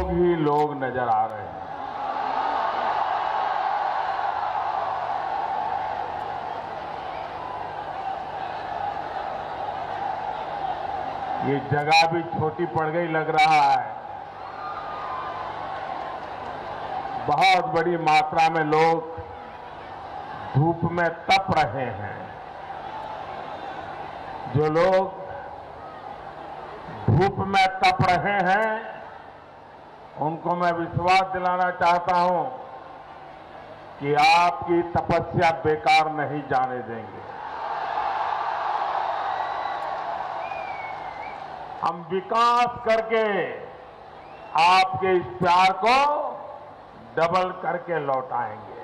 लोग ही लोग नजर आ रहे हैं। ये जगह भी छोटी पड़ गई लग रहा है। बहुत बड़ी मात्रा में लोग धूप में तप रहे हैं। जो लोग धूप में तप रहे हैं उनको मैं विश्वास दिलाना चाहता हूं कि आपकी तपस्या बेकार नहीं जाने देंगे। हम विकास करके आपके इस प्यार को डबल करके लौटाएंगे।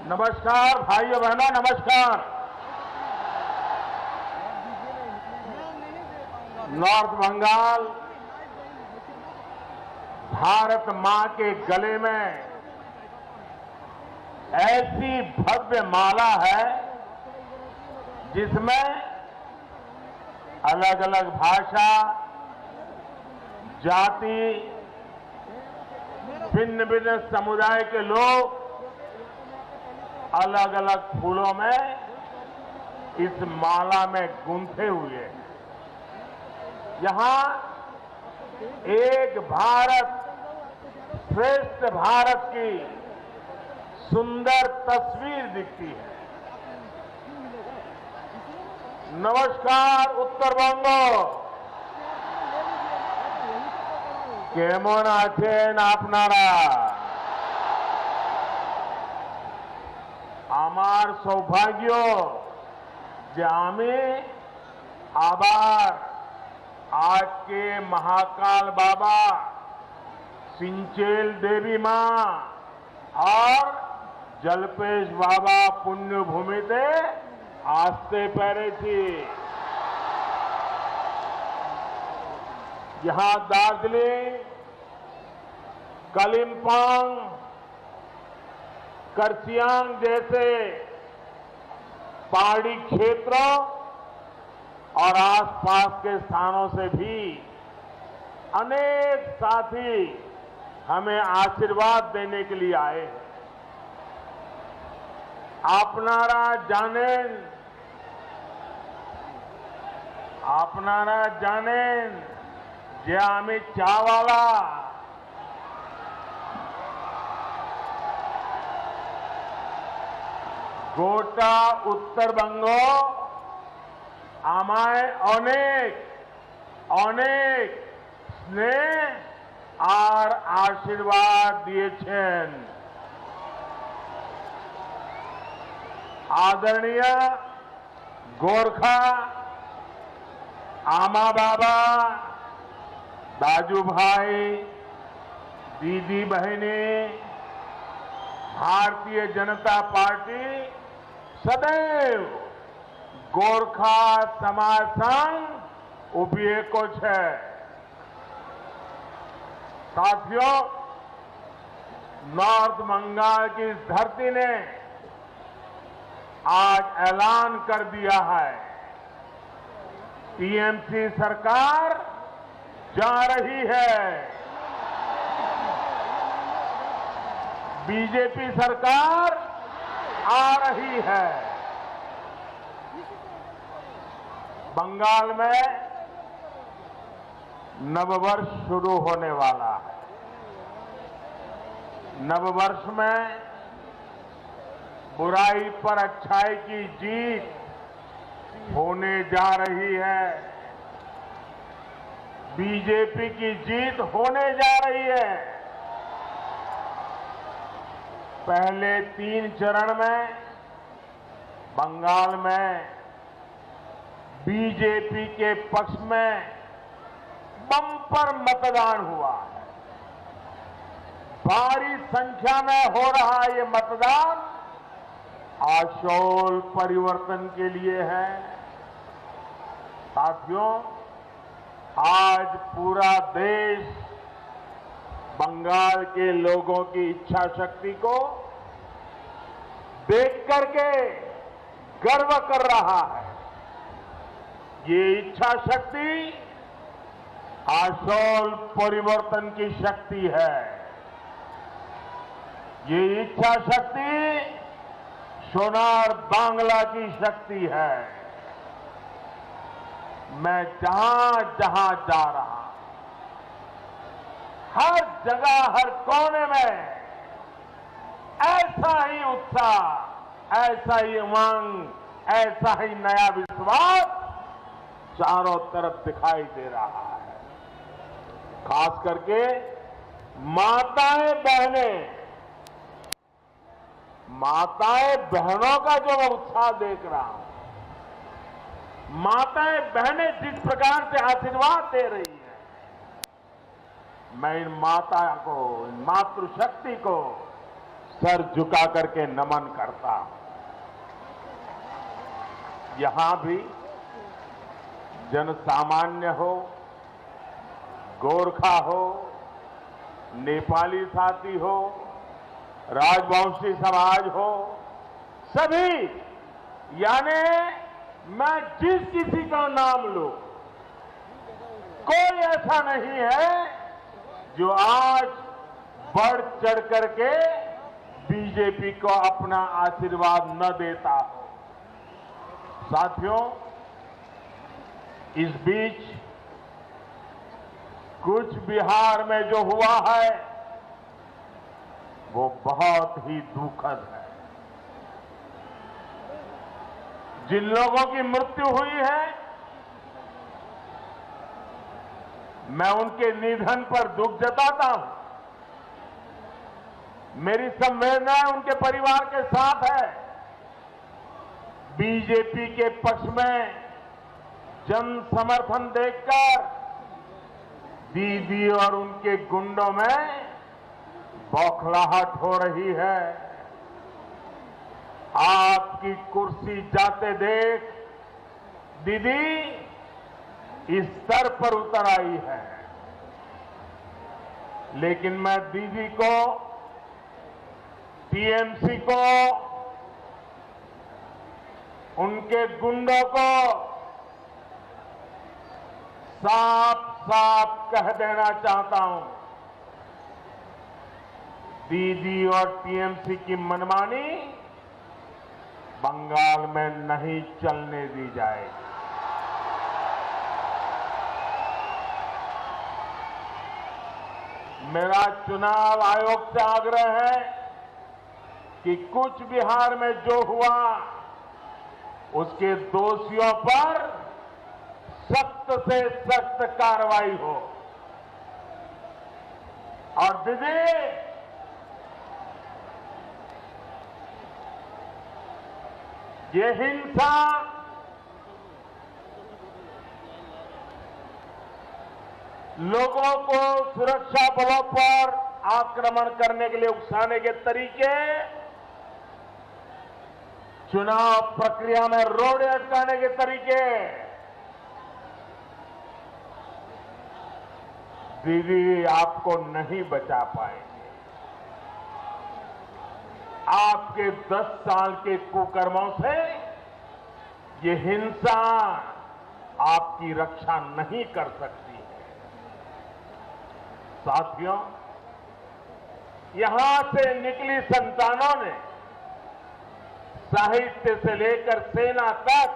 नमस्कार भाइयों बहनों, नमस्कार। नॉर्थ बंगाल भारत मां के गले में ऐसी भव्य माला है जिसमें अलग अलग भाषा, जाति, भिन्न भिन्न समुदाय के लोग अलग अलग फूलों में इस माला में गूंथे हुए हैं। यहां एक भारत श्रेष्ठ भारत की सुंदर तस्वीर दिखती है। नमस्कार उत्तरबंग, केमन आছেন আপনারা? আমার সৌভাগ্য যে আমি আবার आज के महाकाल बाबा, सिंचेल देवी मां और जलपेश बाबा पुण्यभूमिते आस्ते पेरेছি। यहां दार्जिलिंग, कालिम्पोंग, कर्सियांग जैसे पहाड़ी क्षेत्रों और आसपास के स्थानों से भी अनेक साथी हमें आशीर्वाद देने के लिए आए हैं। आपनारा जानें जे आमी चावाला, गोटा उत्तरबंग আমায় অনেক অনেক স্নেহ আর আশীর্বাদ দিয়েছেন। आदरणीय गोरखा आमा बाबा, दाजू भाई, दीदी बहने, भारतीय जनता पार्टी सदैव गोरखा समाज संघ उभिएको छे। साथियों, नॉर्थ बंगाल की इस धरती ने आज ऐलान कर दिया है, टीएमसी सरकार जा रही है, बीजेपी सरकार आ रही है। बंगाल में नववर्ष शुरू होने वाला है। नववर्ष में बुराई पर अच्छाई की जीत होने जा रही है। बीजेपी की जीत होने जा रही है। पहले 3 चरण में बंगाल में बीजेपी के पक्ष में बम्पर मतदान हुआ है। भारी संख्या में हो रहा ये मतदान आशोल परिवर्तन के लिए है। साथियों, आज पूरा देश बंगाल के लोगों की इच्छा शक्ति को देख करके गर्व कर रहा है। ये इच्छा शक्ति आशोल परिवर्तन की शक्ति है। ये इच्छा शक्ति सोनार बांग्ला की शक्ति है। मैं जहां जहां जा रहा, हर जगह, हर कोने में ऐसा ही उत्साह, ऐसा ही उमंग, ऐसा ही नया विश्वास चारों तरफ दिखाई दे रहा है। खास करके माताएं बहनों का जो मैं उत्साह देख रहा हूं, माताएं बहनें जिस प्रकार से आशीर्वाद दे रही है, मैं इन माता को, इन मातृशक्ति को सर झुका करके नमन करता हूं। यहां भी जन सामान्य हो, गोरखा हो, नेपाली साथी हो, राजवंशी समाज हो, सभी, यानी मैं जिस किसी का नाम लूं, कोई ऐसा नहीं है जो आज बढ़ चढ़ करके बीजेपी को अपना आशीर्वाद न देता हो। साथियों, इस बीच कुछ बिहार में जो हुआ है वो बहुत ही दुखद है। जिन लोगों की मृत्यु हुई है, मैं उनके निधन पर दुख जताता हूं। मेरी संवेदनाएं उनके परिवार के साथ है। बीजेपी के पक्ष में जन समर्थन देखकर दीदी और उनके गुंडों में बौखलाहट हो रही है। आपकी कुर्सी जाते देख दीदी इस स्तर पर उतर आई है, लेकिन मैं दीदी को, टीएमसी को, उनके गुंडों को साफ साफ कह देना चाहता हूं, दीदी और टीएमसी की मनमानी बंगाल में नहीं चलने दी जाएगी। मेरा चुनाव आयोग से आग्रह है कि कुछ बिहार में जो हुआ उसके दोषियों पर सख्त से सख्त कार्रवाई हो। और दीदी, ये हिंसा लोगों को सुरक्षा बलों पर आक्रमण करने के लिए उकसाने के तरीके, चुनाव प्रक्रिया में रोड़े अटकाने के तरीके, दीदी आपको नहीं बचा पाएंगे। आपके 10 साल के कुकर्मों से ये हिंसा आपकी रक्षा नहीं कर सकती है। साथियों, यहां से निकली संतानों ने साहित्य से लेकर सेना तक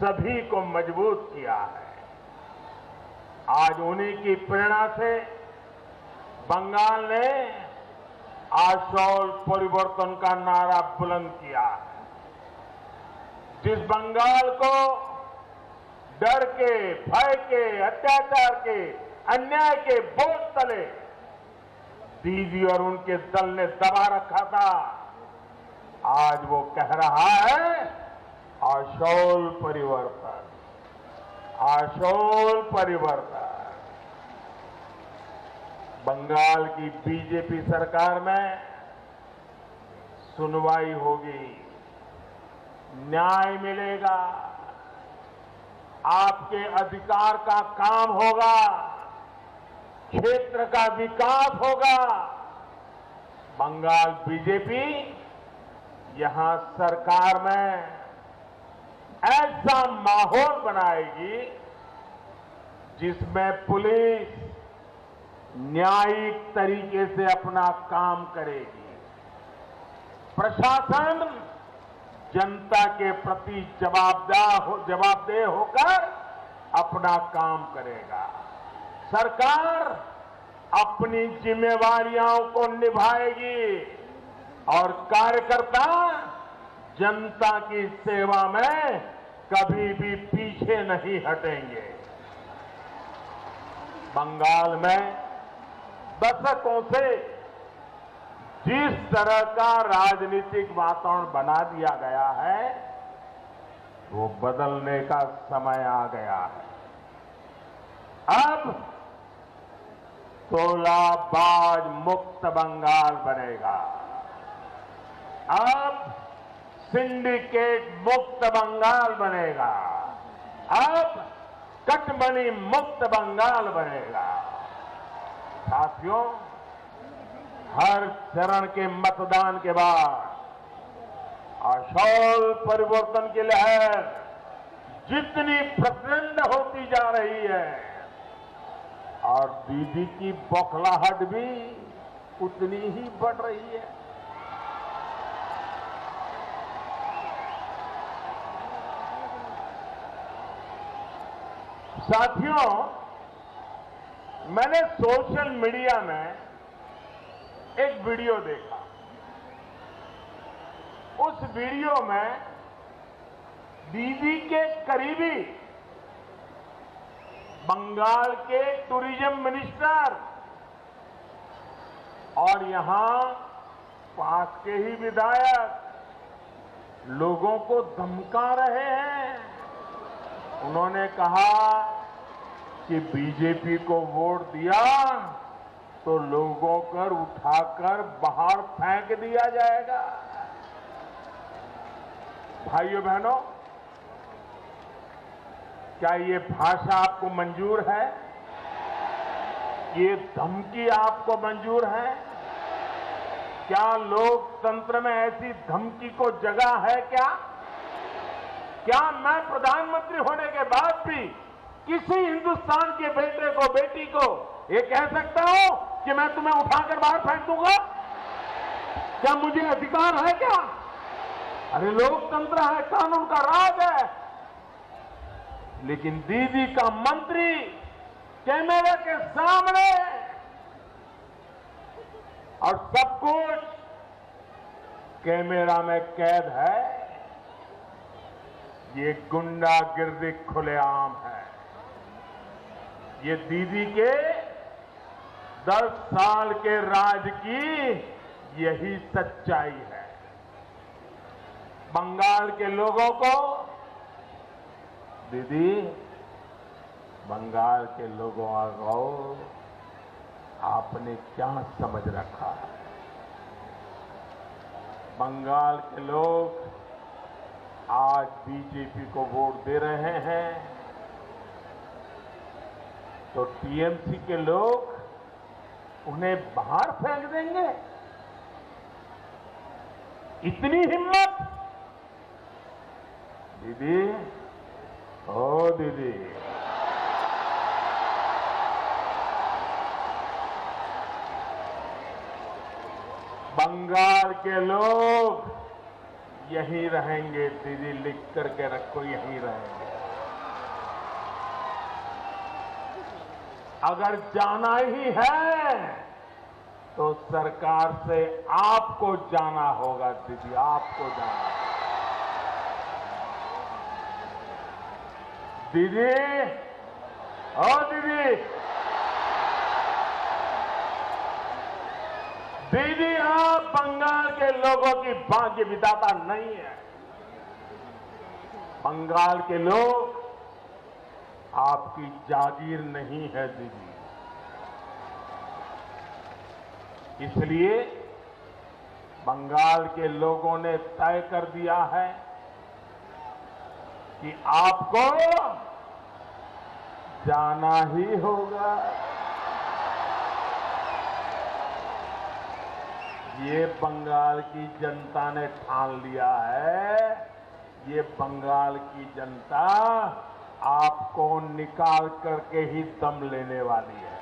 सभी को मजबूत किया है। आज उन्हीं की प्रेरणा से बंगाल ने आशोल परिवर्तन का नारा बुलंद किया है। जिस बंगाल को डर के, भय के, अत्याचार के, अन्याय के बोझ तले दीदी और उनके दल ने दबा रखा था, आज वो कह रहा है आशोल परिवर्तन, आशोल परिवर्तन। बंगाल की बीजेपी सरकार में सुनवाई होगी, न्याय मिलेगा, आपके अधिकार का काम होगा, क्षेत्र का विकास होगा। बंगाल बीजेपी यहां सरकार में ऐसा माहौल बनाएगी जिसमें पुलिस न्यायिक तरीके से अपना काम करेगी, प्रशासन जनता के प्रति जवाबदेह होकर अपना काम करेगा, सरकार अपनी जिम्मेवारियों को निभाएगी और कार्यकर्ता जनता की सेवा में कभी भी पीछे नहीं हटेंगे। बंगाल में दशकों से जिस तरह का राजनीतिक वातावरण बना दिया गया है वो बदलने का समय आ गया है। अब तोलाबाज मुक्त बंगाल बनेगा, अब सिंडिकेट मुक्त बंगाल बनेगा, अब कटमनी मुक्त बंगाल बनेगा। साथियों, हर चरण के मतदान के बाद आशौल परिवर्तन की लहर जितनी प्रचंड होती जा रही है और दीदी की बौखलाहट भी उतनी ही बढ़ रही है। साथियों, मैंने सोशल मीडिया में एक वीडियो देखा। उस वीडियो में दीदी के करीबी बंगाल के टूरिज्म मिनिस्टर और यहां पास के ही विधायक लोगों को धमका रहे हैं। उन्होंने कहा कि बीजेपी को वोट दिया तो लोगों को उठाकर बाहर फेंक दिया जाएगा। भाइयों बहनों, क्या ये भाषा आपको मंजूर है? ये धमकी आपको मंजूर है? क्या लोकतंत्र में ऐसी धमकी को जगह है क्या? क्या मैं प्रधानमंत्री होने के बाद भी किसी हिंदुस्तान के बेटे को, बेटी को ये कह सकता हूं कि मैं तुम्हें उठाकर बाहर फेंक दूंगा? क्या मुझे अधिकार है क्या? अरे लोकतंत्र है, कानून का राज है। लेकिन दीदी का मंत्री कैमरे के सामने और सब कुछ कैमरा में कैद है। ये गुंडागिर्दी खुलेआम है। ये दीदी के 10 साल के राज की यही सच्चाई है। बंगाल के लोगों को, दीदी, बंगाल के लोगों को आपने क्या समझ रखा है? बंगाल के लोग आज बीजेपी को वोट दे रहे हैं तो टीएमसी के लोग उन्हें बाहर फेंक देंगे? इतनी हिम्मत? दीदी, ओ दीदी, बंगाल के लोग यहीं रहेंगे। दीदी, लिख करके रखो, यहीं रहेंगे। अगर जाना ही है तो सरकार से आपको जाना होगा। दीदी, आपको जाना होगा। दीदी, ओ दीदी, दीदी, आप बंगाल के लोगों की भाग्य विधाता नहीं है। बंगाल के लोग आपकी जागीर नहीं है दीदी। इसलिए बंगाल के लोगों ने तय कर दिया है कि आपको जाना ही होगा। ये बंगाल की जनता ने ठान लिया है, ये बंगाल की जनता आपको निकाल करके ही दम लेने वाली है।